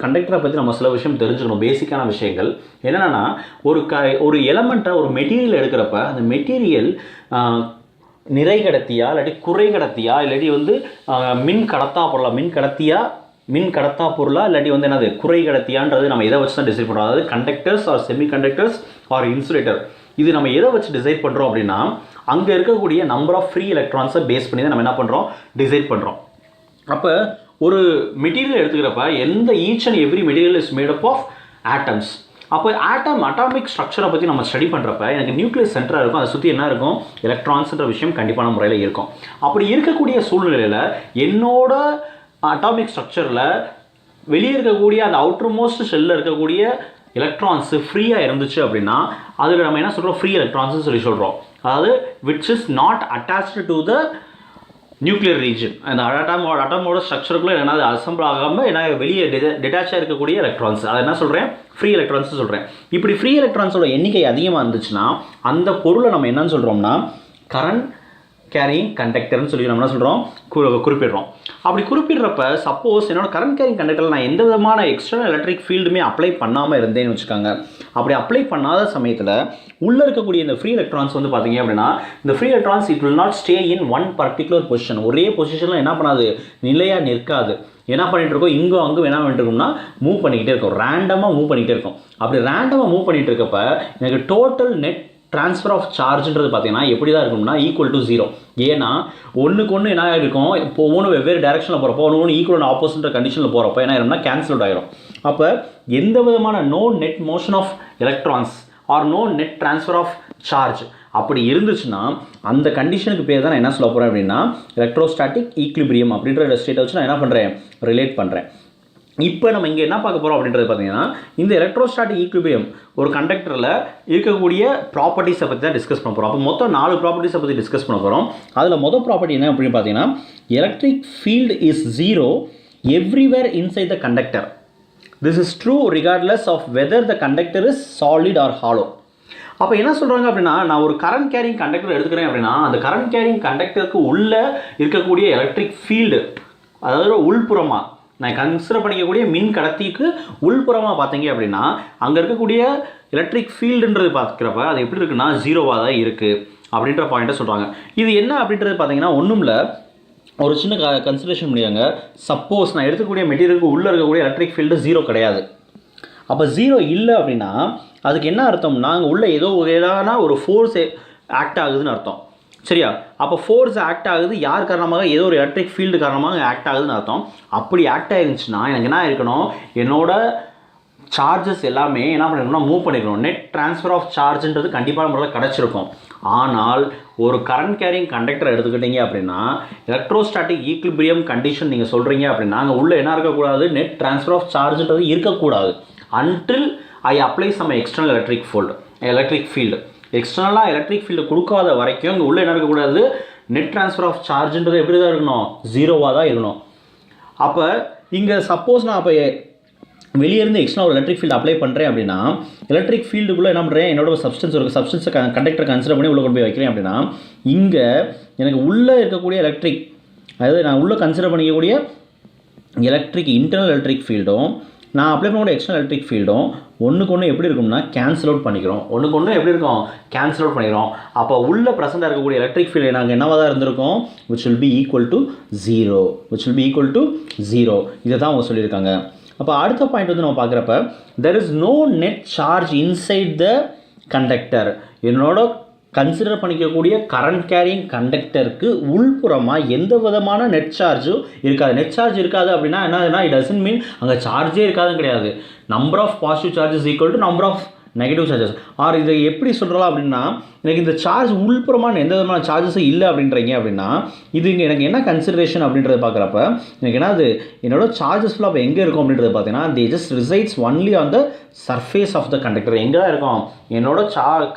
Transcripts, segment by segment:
கண்டக்டரை பற்றி நம்ம சில விஷயம் தெரிஞ்சுக்கணும். பேசிக்கான விஷயங்கள் என்னென்னா, ஒரு எலமெண்ட்டை ஒரு மெட்டீரியல் எடுக்கிறப்ப அந்த மெட்டீரியல் நிறை கடத்தியா இல்லாட்டி குறை கடத்தியா இல்லாட்டி மின் கடத்தா பொருளா இல்லாட்டி என்னது குறை கடத்தியான்றது நம்ம எதை வச்சு தான் டிசைட் பண்ணுறோம். அதாவது conductors or semi conductors or insulator, இது நம்ம எதை வச்சு டிசைட் பண்ணுறோம் அப்படின்னா அங்கே இருக்கக்கூடிய நம்பர் ஆஃப் ஃப்ரீ எலக்ட்ரான்ஸை பேஸ் பண்ணி தான் நம்ம என்ன பண்ணுறோம், டிசைட் பண்ணுறோம். அப்போ ஒரு மெட்டீரியல் எடுத்துக்கிறப்ப each and every material is made up of atoms. அப்போ அட்டாமிக் ஸ்ட்ரக்சரை பற்றி நம்ம ஸ்டடி பண்ணுறப்ப எனக்கு நியூக்ளியஸ் சென்டராக இருக்கும், அதை சுற்றி என்ன இருக்கும், எலக்ட்ரான்ஸ்ன்ற விஷயம் கண்டிப்பான முறையில் இருக்கும். அப்படி இருக்கக்கூடிய சூழ்நிலையில் என்னோட அட்டாமிக் ஸ்ட்ரக்சரில் வெளியே இருக்கக்கூடிய அந்த அவுட்டர் மோஸ்ட் ஷெல்லில் இருக்கக்கூடிய எலக்ட்ரான்ஸு ஃப்ரீயாக இருந்துச்சு அப்படின்னா அதில் நம்ம என்ன சொல்கிறோம், ஃப்ரீ எலக்ட்ரான்ஸ்னு சொல்கிறோம். அதாவது which is not attached to the nuclear region. அந்த அட்டாமோட ஸ்ட்ரக்சருக்குள்ளே என்ன அசம்பிள் ஆகாமல் என்ன வெளியே டிட்டாச்சாக இருக்கக்கூடிய எலக்ட்ரான்ஸ், அதை என்ன சொல்கிறேன், ஃப்ரீ எலக்ட்ரான்ஸ் சொல்கிறேன். இப்படி ஃப்ரீ எலக்ட்ரான்ஸோட எண்ணிக்கை அதிகமாக இருந்துச்சுன்னா அந்த பொருளை நம்ம என்னன்னு சொல்கிறோம்னா கரண்ட் கேரியிங் கண்டக்டர்னு சொல்லி நம்ம என்ன சொல்கிறோம், குறிப்பிடுறோம். அப்படி குறிப்பிடுறப்ப சப்போஸ் என்னோட கரண்ட் கேரிங் கண்டக்டரில் நான் எந்த விதமான எக்ஸ்டர்னல் எலக்ட்ரிக் ஃபீல்டுமே அப்ளை பண்ணாமல் இருந்தேன்னு வச்சுக்கோங்க. அப்படி அப்ளை பண்ணாத சமயத்தில் உள்ளே இருக்கக்கூடிய இந்த ஃப்ரீ எலக்ட்ரான்ஸ் பார்த்தீங்க அப்படின்னா இந்த free electrons it will not stay in one particular position. ஒரே பொசிஷனில் என்ன பண்ணாது, நிலையாக நிற்காது. என்ன பண்ணிகிட்டு இருக்கோம், இங்கோ அங்கும் என்ன பண்ணிட்டு இருக்கோம்னா மூவ் பண்ணிக்கிட்டே இருக்கும், ரேண்டமாக மூவ் பண்ணிகிட்டே இருக்கும். அப்படி ரேண்டமாக மூவ் பண்ணிகிட்டு இருக்கப்ப எனக்கு டோட்டல் நெட் ட்ரான்ஸ்ஃபர் ஆஃப் சார்ஜ்ன்றது பார்த்தீங்கன்னா எப்படி தான் இருக்கும்னா ஈக்குவல் டு 0. ஏன்னா ஒன்றுக்கு ஒன்று என்ன இருக்கும், இப்போ ஒன்று வெவ்வேறு டேரக்ஷனில் போகிறப்போ ஒன்று ஈக்குவல் ஆப்போசிட் கண்டிஷனில் போகிறப்போ என்ன ஆயிரும்னா கேன்சல்ட் ஆகிடும். அப்போ எந்த விதமான no net motion of electrons or no net transfer of charge அப்படி இருந்துச்சுன்னா அந்த கண்டிஷனுக்கு பேர் தான் நான் என்ன சொல்ல போகிறேன் அப்படின்னா எலக்ட்ரோஸ்டாட்டிக் ஈக்லிபிரியம் அப்படின்ற ஸ்டேட்டை வச்சு நான் என்ன பண்ணுறேன், ரிலேட் பண்ணுறேன். இப்போ நம்ம இங்கே என்ன பார்க்க போகிறோம் அப்படின்றது பார்த்தீங்கன்னா இந்த எலக்ட்ரோஸ்டாட்டிக் ஈக்லிபிரியம் ஒரு கண்டக்டரில் இருக்கக்கூடிய ப்ராப்பர்ட்டிஸை பற்றி தான் டிஸ்கஸ் பண்ண போகிறோம். அப்போ மொத்தம் 4 ப்ராப்பர்ட்டிஸை பற்றி டிஸ்கஸ் பண்ண போகிறோம். அதில் மொதல் ப்ராப்பர்ட்டி என்ன அப்படின்னு பார்த்தீங்கன்னா electric field is 0 everywhere inside the conductor. This is true regardless of whether the conductor is solid or hollow. அப்போ என்ன சொல்கிறாங்க அப்படின்னா நான் ஒரு கரண்ட் கேரிங் கண்டக்டர் எடுத்துக்கிறேன் அப்படின்னா அந்த கரண்ட் கேரிங் கண்டக்டருக்கு உள்ளே இருக்கக்கூடிய எலக்ட்ரிக் ஃபீல்டு, அதாவது உள்புறமாக நான் கன்சிடர் பண்ணிக்கக்கூடிய மின் கடத்திக்கு உள்புறமாக பார்த்தீங்க அப்படின்னா அங்கே இருக்கக்கூடிய எலக்ட்ரிக் ஃபீல்டுன்றது பார்க்குறப்ப அது எப்படி இருக்குன்னா 0வாக தான் இருக்குது அப்படின்ற பாயிண்ட்டை சொல்கிறாங்க. இது என்ன அப்படின்றது பார்த்தீங்கன்னா ஒன்றும் இல்லை, ஒரு சின்ன கன்சிடரேஷன் பண்ணியாங்க. சப்போஸ் நான் எடுக்கக்கூடிய மெட்டீரியலுக்கு உள்ளே இருக்கக்கூடிய எலக்ட்ரிக் ஃபீல்டு 0 கிடையாது. அப்போ 0 இல்லை அப்படின்னா அதுக்கு என்ன அர்த்தம்னா அங்கே உள்ள ஏதோ ஒரு ஃபோர்ஸ் ஆக்ட் ஆகுதுன்னு அர்த்தம். சரியா? அப்போ ஃபோர்ஸ் ஆக்ட் ஆகுது யார் காரணமாக, ஏதோ ஒரு எலக்ட்ரிக் ஃபீல்டு காரணமாக ஆக்ட் ஆகுதுன்னு அர்த்தம். அப்படி ஆக்ட் ஆகிருந்துச்சுன்னா எனக்கு என்ன இருக்கணும், என்னோட சார்ஜஸ் எல்லாமே என்ன பண்ணிருக்கணும்னா மூவ் பண்ணிக்கணும். நெட் ட்ரான்ஸ்ஃபர் ஆஃப் சார்ஜ்ன்றது கண்டிப்பான முறையில் கிடச்சிருக்கும். ஆனால் ஒரு கரண்ட் கேரிங் கண்டக்டர் எடுத்துக்கிட்டீங்க அப்படின்னா எலக்ட்ரோஸ்டாட்டிக் ஈக்லிபிரியம் கண்டிஷன் நீங்கள் சொல்கிறீங்க அப்படின்னா அங்கே உள்ளே என்ன இருக்கக்கூடாது, நெட் ட்ரான்ஸ்ஃபர் ஆஃப் சார்ஜ்ன்றது இருக்கக்கூடாது. Until I apply some external electric field. எக்ஸ்டர்னலாக எலக்ட்ரிக் ஃபீல்டு கொடுக்காத வரைக்கும் இங்கே உள்ளே என்ன இருக்கக்கூடாது, நெட் ட்ரான்ஸ்ஃபர் ஆஃப் சார்ஜ்ன்றது எப்படி தான் இருக்கணும், 0வாக தான் இருக்கணும். அப்போ இங்கே சப்போஸ் நான் அப்போ வெளியே இருந்து எக்ஸ்டர்னல் ஒரு எலக்ட்ரிக் ஃபீல்டு அப்ளை பண்ணுறேன் அப்படின்னா எலக்ட்ரிக் ஃபீல்டுக்குள்ளே என்ன பண்ணுறேன், என்னோட சப்ஸ்டன்ஸை கண்டக்டர் கன்சிடர் பண்ணி உள்ளே கொண்டு போய் வைக்கிறேன் அப்படின்னா இங்கே எனக்கு உள்ளே இருக்கக்கூடிய எலக்ட்ரிக், அதாவது நான் உள்ளே கன்சிடர் பண்ணிக்கக்கூடிய இன்டர்னல் எலக்ட்ரிக் ஃபீல்டும் நான் அப்ளை பண்ணக்கூடிய எக்ஸ்டர்னல் எலக்ட்ரிக் ஃபீல்டும் ஒன்றுக்கு ஒன்று எப்படி இருக்கும்னா கேன்சல் அவுட் பண்ணிக்கிறோம். கேன்சல் அவுட் பண்ணிக்கிறோம். அப்போ உள்ளே ப்ரெசென்ட்டாக இருக்கக்கூடிய எலக்ட்ரிக் ஃபீல்டு நாங்கள் என்னவாக தான் இருந்திருக்கோம், which will be equal to 0. இதை தான் அவங்க சொல்லியிருக்காங்க. அப்போ அடுத்த பாயிண்ட் நம்ம பார்க்குறப்ப there is no net charge inside the conductor. என்னோட கன்சிடர் பண்ணிக்கக்கூடிய கரண்ட் கேரிங் கண்டக்டருக்கு உள்புறமாக எந்த விதமான நெட் சார்ஜும் இருக்காது. நெட் சார்ஜ் இருக்காது அப்படின்னா என்னதுன்னா இட் டசன்ட் மீன் அங்கே சார்ஜே இருக்காதுன்னு கிடையாது. Number of positive charges equal to number of negative charges. Or இதை எப்படி சொல்கிறலாம் அப்படின்னா எனக்கு இந்த சார்ஜ் உள்புறமான எந்த விதமான சார்ஜஸும் இல்லை அப்படின்றீங்க அப்படின்னா இது இங்கே எனக்கு என்ன கன்சிடரேஷன் அப்படின்றத பார்க்குறப்ப எனக்கு என்னது என்னோட சார்ஜஸ் ஃபுல்லாக அப்போ எங்கே இருக்கும் அப்படின்றது பார்த்தீங்கன்னா they just resides only on the surface of the conductor. எங்கே தான் இருக்கும், என்னோட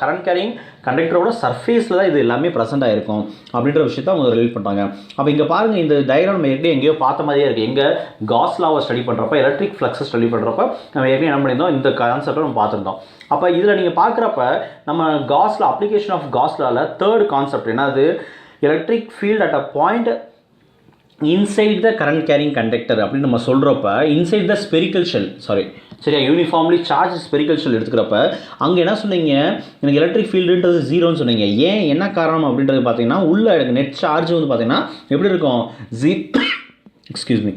கரண்ட் கேரிங் கண்டக்டரோட சர்ஃபேஸில் தான் இது எல்லாமே ப்ரெசென்ட் ஆகிருக்கும் அப்படின்ற விஷயத்தை அவங்க ரிலேட் பண்ணுறாங்க. அப்போ இங்கே பாருங்கள் இந்த டயக்ராம் நம்ம ஏற்கனவே எங்கேயோ பார்த்த மாதிரியே இருக்குது. எங்கே காஸ் லாவை ஸ்டடி பண்ணுறப்ப எலக்ட்ரிக் ஃப்ளக்ஸை ஸ்டடி பண்ணுறப்ப நம்ம ஏற்கனவே என்ன பண்ணியிருந்தோம், இந்த கான்செப்டை நம்ம பார்த்துருந்தோம். அப்போ இதில் நீங்கள் பார்க்குறப்ப நம்ம காஸ்ல அப்ளிகேஷன் ஆஃப் காஸ் லாவில் தேர்ட் கான்செப்ட் என்னது, electric field at a point inside the current carrying conductor அப்படின்னு நம்ம சொல்கிறப்ப இன்சைட் த ஸ்பெரிக்கல் ஷெல் சரியா யூனிஃபார்ம்லி சார்ஜ் ஸ்பெரிக்கல் ஷெல் எடுத்துக்கிறப்ப அங்கே என்ன சொன்னீங்க எனக்கு எலக்ட்ரிக் ஃபீல்டுன்றது ஜீரோன்னு சொன்னீங்க. ஏன் என்ன காரணம் அப்படின்றது பார்த்தீங்கன்னா உள்ள எனக்கு நெட் சார்ஜ் வந்து பார்த்தீங்கன்னா எப்படி இருக்கும் எக்ஸ்கியூஸ் மீ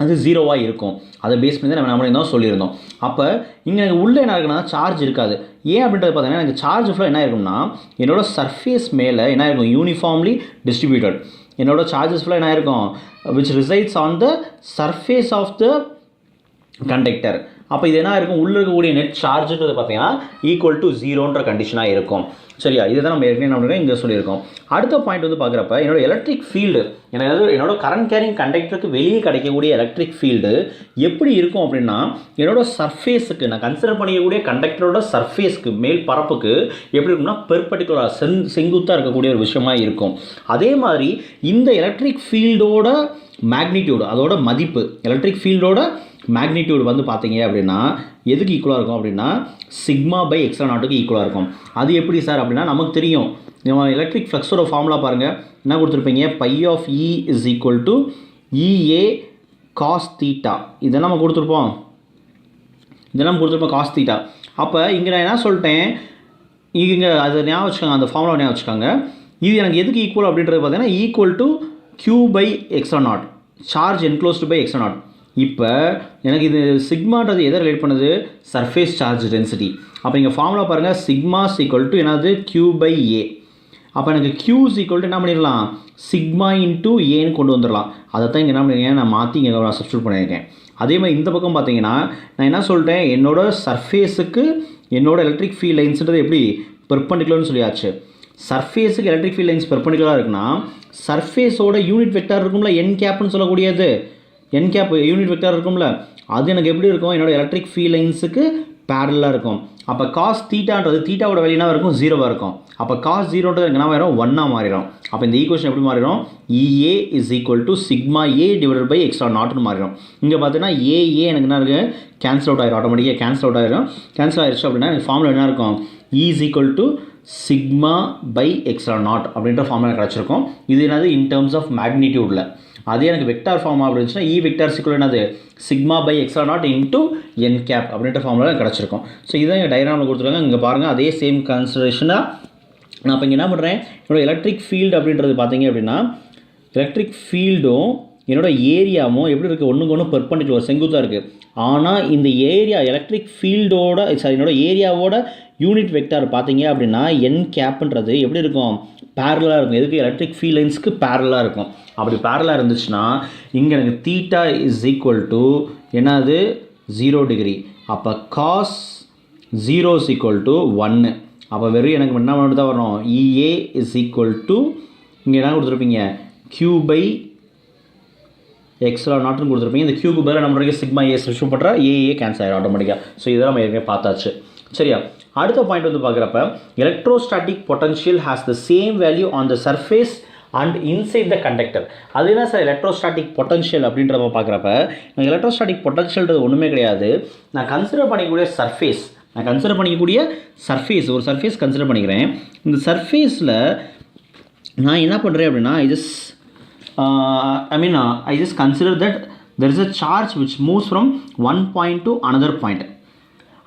அது ஜீரோவாக இருக்கும். அதை பேஸ் பண்ணி தான் நம்ம தான் சொல்லியிருந்தோம். அப்போ இங்கே எனக்கு உள்ளே என்ன இருக்குன்னா சார்ஜ் இருக்காது. ஏன் அப்படின்றது பார்த்தீங்கன்னா எனக்கு சார்ஜ் ஃபுல்லாக என்ன இருக்கும்னா என்னோட சர்ஃபேஸ் மேலே என்ன இருக்கும் யூனிஃபார்ம்லி டிஸ்ட்ரிபியூட்டட். என்னோட சார்ஜஸ் ஃபுல்லாக என்ன இருக்கும் which resides on the surface of the conductor. அப்போ இது என்ன இருக்கும் உள்ளே இருக்கக்கூடிய நெட் சார்ஜுன்றது பார்த்தீங்கன்னா ஈக்குவல் டு ஜீரோன்ற கண்டிஷனாக இருக்கும். சரியா இதை தான் நம்ம ஏற்கனவே இங்கே சொல்லியிருக்கோம். அடுத்த பாயிண்ட் வந்து பார்க்குறப்ப என்னோட எலக்ட்ரிக் ஃபீல்டு என்னோட கரண்ட் கேரிங் கண்டக்டருக்கு வெளியே கிடைக்கக்கூடிய எலக்ட்ரிக் ஃபீல்டு எப்படி இருக்கும் அப்படின்னா என்னோட சர்ஃபேஸுக்கு நான் கன்சிடர் பண்ணிக்கக்கூடிய கண்டக்டரோட சர்ஃபேஸ்க்கு மேல் பரப்புக்கு எப்படி இருக்கும்னா பெர்பெண்டிகுலராக செங்குத்தாக இருக்கக்கூடிய ஒரு விஷயமா இருக்கும். அதே மாதிரி இந்த எலக்ட்ரிக் ஃபீல்டோட மேக்னிடியூடு அதோட மதிப்பு எலக்ட்ரிக் ஃபீல்டோட மேக்னிடியூடு வந்து பார்த்தீங்க அப்படின்னா எதுக்கு ஈக்குவலாக இருக்கும் அப்படின்னா சிக்மா பை எக்ஸ்ட்ரா நாட்டுக்கு ஈக்குவலாக இருக்கும். அது எப்படி சார் அப்படின்னா நமக்கு தெரியும் நம்ம எலக்ட்ரிக் ஃப்ளக்ஸோட ஃபார்முலா பாருங்கள் என்ன கொடுத்துருப்பீங்க phi of E is equal to EA cos theta இதெல்லாம் நம்ம கொடுத்துருப்போம் காஸ் தீட்டா. அப்போ இங்கே நான் என்ன சொல்லிட்டேன் இங்கே அதை ஞாபகம் வச்சுக்கோங்க அந்த ஃபார்முலா ஞாபகம் வச்சுக்கோங்க. இது எனக்கு எதுக்கு ஈக்குவல் அப்படின்றது பார்த்தீங்கன்னா equal to q by extra naught charge enclosed by extra naught. இப்போ எனக்கு இது சிக்மான்றது எதை ரிலேட் பண்ணுது சர்ஃபேஸ் சார்ஜ் டென்சிட்டி. அப்போ இங்கே ஃபார்முலா பாருங்கள் சிக்மா ஈக்குவல் டு என்னது q பை ஏ. அப்போ எனக்கு q ஈக்குவல் டு என்ன பண்ணிடலாம் சிக்மா இன்ட்டு ஏன்னு கொண்டு வந்துடலாம். அதை தான் இங்கே என்ன பண்ணிருக்கேன் நான் மாற்றி இங்கே நான் சப்ஸ்டியூட் பண்ணியிருக்கேன். அதே மாதிரி இந்த பக்கம் பார்த்தீங்கன்னா நான் என்ன சொல்லிட்டேன் என்னோட சர்ஃபேஸுக்கு என்னோட எலக்ட்ரிக் ஃபீல்ட் லைன்ஸ்ன்றது எப்படி பெர்பெண்டிகுலர்னு சொல்லியாச்சு. சர்ஃபேஸுக்கு எலக்ட்ரிக் ஃபீல்ட் லைன்ஸ் பெர்பெண்டிகுலராக இருக்குன்னா சர்ஃபேஸோட யூனிட் வெக்டார் இருக்கும்ல என் கேப்னு சொல்லக்கூடியது என் கேப் யூனிட் வெக்டார் இருக்கும்ல அது எனக்கு எப்படி இருக்கும் என்னோட எலக்ட்ரிக் ஃபீல்ட் லைன்ஸுக்கு பேரலாக இருக்கும். அப்போ காஸ் தீட்டான்றது தீட்டாவோட வேல்யூனா இருக்கும் ஜீரோவாக இருக்கும். அப்போ காஸ் ஜீரோன்றது எனக்கு என்ன மாறிடும் 1 மாறிடும். அப்போ இந்த ஈக்குவேஷன் எப்படி மாறிடும் EA is equal to sigma A divided by எக்ஸ்ட்ரா நாட்னு மாறிடும். இங்கே பார்த்தீங்கன்னா ஏ எனக்கு என்ன இருக்குது கேன்சல் அவுட் ஆயிரும் ஆட்டோமேட்டிக்காக கேன்சல் அவுட் ஆயிரும். கேன்சல் ஆயிடுச்சு அப்படின்னா எனக்கு ஃபார்முலா என்ன இருக்கும் E is equal to sigma by extra naught அப்படின்ற ஃபார்முலா கிடச்சிருக்கும். இது என்னது இன் டேர்ம்ஸ் ஆஃப் மேக்னிடியூடில். அதே எனக்கு வெக்டார் ஃபார்ம் அப்படி இருந்துச்சுன்னா இ வெக்டார் சிக்குவல் என்னது sigma by extra naught into n cap அப்படின்ற ஃபார்முலா கிடச்சிருக்கும். ஸோ இதான் எங்கள் டயக்ராமில் கொடுத்துருக்காங்க. இங்கே பாருங்கள் அதே சேம் கன்சிடரேஷனாக நான் இப்போ இங்கே என்ன பண்ணுறேன் என்னோடய எலக்ட்ரிக் ஃபீல்டு அப்படின்றது பார்த்தீங்க அப்படின்னா எலக்ட்ரிக் ஃபீல்டும் என்னோட ஏரியாவும் எப்படி இருக்குது ஒன்றுக்கு ஒன்று பெர்பெண்டிகுலர் செங்குத்தாக இருக்குது. ஆனால் இந்த ஏரியா எலக்ட்ரிக் ஃபீல்டோட என்னோட ஏரியாவோட யூனிட் வெக்டார் பார்த்தீங்க அப்படின்னா என் கேப்ன்றது எப்படி இருக்கும் பேரலாக இருக்கும். எதுக்கு எலக்ட்ரிக் ஃபீல்ட் லைன்ஸ்க்கு பேரலாக இருக்கும். அப்படி பேரலாக இருந்துச்சுன்னா இங்கே எனக்கு தீட்டா இஸ் ஈக்குவல் டு என்னது 0 டிகிரி. அப்போ காஸ் 0 இஸ் ஈக்குவல் டு 1. அப்போ வெறும் எனக்கு என்ன மட்டும் தான் வரணும் இஏ இஸ் ஈக்குவல் டு இங்கே என்ன கொடுத்துருப்பீங்க q பை எக்ஸ்ட்ரா நாட்னு கொடுத்துருப்பீங்க. இந்த க்யூக்கு பதிலாக நம்ம சிக்மா ஏ சப்ஸ்டிட்யூட் பண்ணுறா ஏஏ கேன்சல் ஆகிடும் ஆட்டோமேட்டிக்காக. ஸோ இதெல்லாம் நம்ம ஏற்கனவே பார்த்தாச்சு. சரியா அடுத்த பாயிண்ட் வந்து பார்க்குறப்ப electrostatic potential has the same value on the surface and inside the conductor. அது என்ன சார் எலக்ட்ரோஸ்டாட்டிக் பொட்டன்ஷியல் அப்படின்றத பார்க்குறப்ப எலக்ட்ரோஸ்டாட்டிக் பொட்டன்ஷியல்ன்றது ஒன்றுமே கிடையாது. நான் கன்சிடர் பண்ணிக்கக்கூடிய சர்ஃபேஸ் ஒரு சர்ஃபேஸ் கன்சிடர் பண்ணிக்கிறேன். இந்த சர்ஃபேஸில் நான் என்ன பண்ணுறேன் அப்படின்னா I just consider that there is a charge which moves from one point to another point.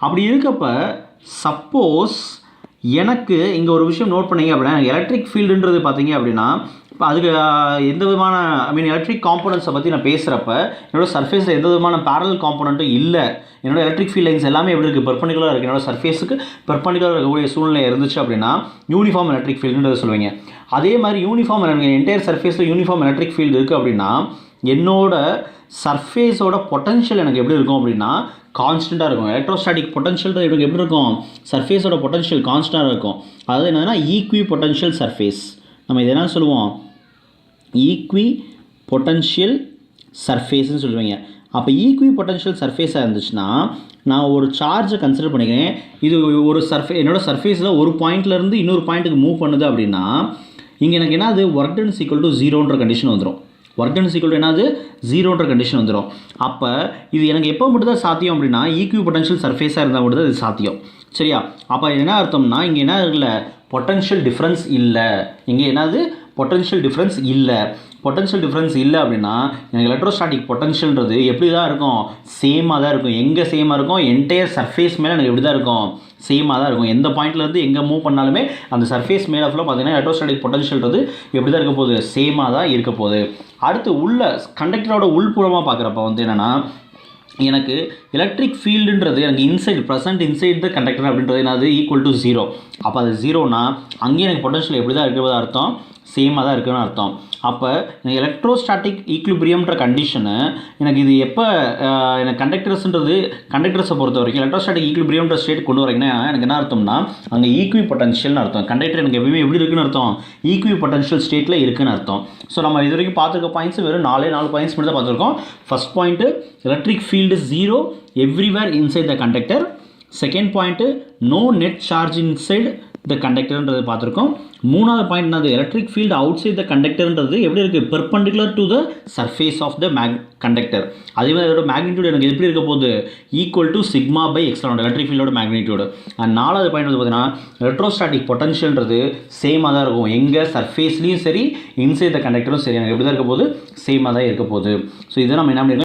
அப்படி இருக்கப்ப சப்போஸ் எனக்கு இங்கே ஒரு விஷயம் நோட் பண்ணிங்க அப்படின்னா எலக்ட்ரிக் ஃபீல்டுன்றது பார்த்தீங்க அப்படின்னா இப்போ அதுக்கு எந்த விதமான எலக்ட்ரிக் காம்போனன்ட்ஸை பற்றி நான் பேசுகிறப்ப என்னோட சர்ஃபேஸில் எந்த விதமான பேரல் காம்போனண்ட்டும் இல்லை. என்னோட எலக்ட்ரிக் ஃபீல்ட் லைன்ஸ் எல்லாமே எப்படி இருக்குது பெர்பெண்டிகுலராக இருக்குது. என்னோட சர்ஃபேஸுக்கு பெர்பெண்டிகுலராக இருக்கக்கூடிய சூழ்நிலை இருந்துச்சு அப்படின்னா யூனிஃபார்ம் எலக்ட்ரிக் ஃபீல்டுன்றது சொல்லுவீங்க. அதே மாதிரி யூனிஃபார்ம் என்டையர் சர்ஃபேஸில் யூனிஃபார்ம் எலக்ட்ரிக் ஃபீல்டு இருக்குது அப்படின்னா என்னோட சர்ஃபேஸோட பொட்டன்ஷியல் எனக்கு எப்படி இருக்கும் அப்படின்னா கான்ஸ்டண்ட்டாக இருக்கும். எலக்ட்ரோஸ்டாட்டிக் பொட்டன்ஷியல் எனக்கு எப்படி இருக்கும் சர்ஃபேஸோட பொட்டன்ஷியல் கான்ஸ்டண்ட்டாக இருக்கும். அதாவது என்னன்னா ஈக்வி பொட்டன்ஷியல் சர்ஃபேஸ். நம்ம இது என்ன சொல்லுவோம் ஈக்வி பொட்டன்ஷியல் சர்ஃபேஸ்ன்னு சொல்லுவீங்க. அப்போ ஈக்வி பொட்டன்ஷியல் சர்ஃபேஸாக இருந்துச்சுன்னா நான் ஒரு சார்ஜை கன்சிடர் பண்ணிக்கிறேன். இது ஒரு என்னோட சர்ஃபேஸில் ஒரு பாயிண்ட்லேருந்து இன்னொரு பாயிண்ட்டுக்கு மூவ் பண்ணுது அப்படின்னா இங்கே எனக்கு என்னது ஒர்க் டன் ஈக்குவல் டு 0ன்ற கண்டிஷன் வந்துடும். ஒர்க் டன் ஈக்குவல் டு என்னது 0ன்ற கண்டிஷன் வந்துடும். அப்போ இது எனக்கு எப்போ மட்டும் தான் சாத்தியம் அப்படின்னா ஈக்வி பொட்டன்ஷியல் சர்ஃபேஸாக இருந்தால் மட்டும் தான் இது சாத்தியம். சரியா அப்போ என்ன அர்த்தம்னா இங்கே என்ன இல்லை பொட்டன்ஷியல் டிஃப்ரென்ஸ் இல்லை. இங்கே என்னது பொட்டன்ஷியல் டிஃப்ரென்ஸ் இல்லை. பொட்டன்ஷியல் டிஃப்ரென்ஸ் இல்லை அப்படின்னா எனக்கு எலக்ட்ரோஸ்டாட்டிக் பொட்டன்ஷியல்ன்றது எப்படி தான் இருக்கும், சேமாக தான் இருக்கும். எங்கே சேமாக இருக்கும், என்டையர் சர்ஃபேஸ் மேலே எனக்கு எப்படி தான் இருக்கும், சேமாக தான் இருக்கும். எந்த பாயிண்ட்லேருந்து எங்கே மூவ் பண்ணாலுமே அந்த சர்ஃபேஸ் மேலே ஃபுல்லாக பார்த்தீங்கன்னா எலக்ட்ரோஸ்டாட்டிக் பொட்டன்ஷியல்ன்றது எப்படி தான் இருக்க போகுது, சேமாக தான் இருக்க போகுது. அடுத்து உள்ள கண்டக்டரோட உள்புறமாக பார்க்குறப்ப வந்து என்னென்னா எனக்கு எலக்ட்ரிக் ஃபீல்டுன்றது எனக்கு இன்சைட் த கண்டக்டர் அப்படின்றது என்னது ஈக்குவல் டு 0. அப்போ அது 0னா அங்கேயும் எனக்கு பொட்டன்ஷியல் எப்படி தான் இருக்கிறதா அர்த்தம், சேமாக தான் இருக்குன்னு அர்த்தம். அப்போ எனக்கு எலக்ட்ரோஸ்டாட்டிக் ஈக்குலிபிரியம்ன்ற கண்டிஷனு எனக்கு இது எப்போ எனக்கு கண்டக்டர்ஸை பொறுத்த வரைக்கும் எலக்ட்ரோஸ்டாட்டிக் ஈக்குலிபிரியம்ன்ற ஸ்டேட் கொண்டு வரீங்கன்னா எனக்கு என்ன அர்த்தம்னா அங்கே ஈக்வி பொட்டன்ஷியல்னு அர்த்தம். கண்டக்டர் எனக்கு எப்பவுமே எப்படி இருக்குன்னு அர்த்தம், ஈக்வி பொட்டன்ஷியல் ஸ்டேட்டில் இருக்குன்னு அர்த்தம். ஸோ நம்ம இது வரைக்கும் பார்த்துருக்க பாயிண்ட்ஸ் வெறும் 4 பாயிண்ட்ஸ் மட்டும் தான் பார்த்துருக்கோம். First point electric field 0 everywhere inside the conductor. Second point no net charge inside the கண்டக்டர்ன்றது பார்த்துருக்கோம். மூணாவது பாயிண்ட் என்னது, electric field outside the கண்டக்டர்ன்றது எப்படி இருக்குது, perpendicular to the surface of the conductor. அதே மாதிரி அதோட மேக்னிடியூட் எனக்கு எப்படி இருக்க போகுது, ஈக்குவல் டு சிக்மா பை எக்ஸ்ட்ரான் எலக்ட்ரிக் ஃபீல்டோட மேக்னிடியூடு. அண்ட் நாலாவது பாயிண்ட் வந்து பார்த்தீங்கன்னா எலக்ட்ரோஸ்டாட்டிக் பொட்டன்ஷியல்ன்றது சேமாக தான் இருக்கும். எங்கே சர்ஃபேஸ்லையும் சரி இன்சைட் த கண்டக்டரும் சரி எனக்கு எப்படி தான் இருக்க போகுது, சேமாக தான் இருக்க போகுது. ஸோ இதை நம்ம என்ன பண்ணிருக்கோம்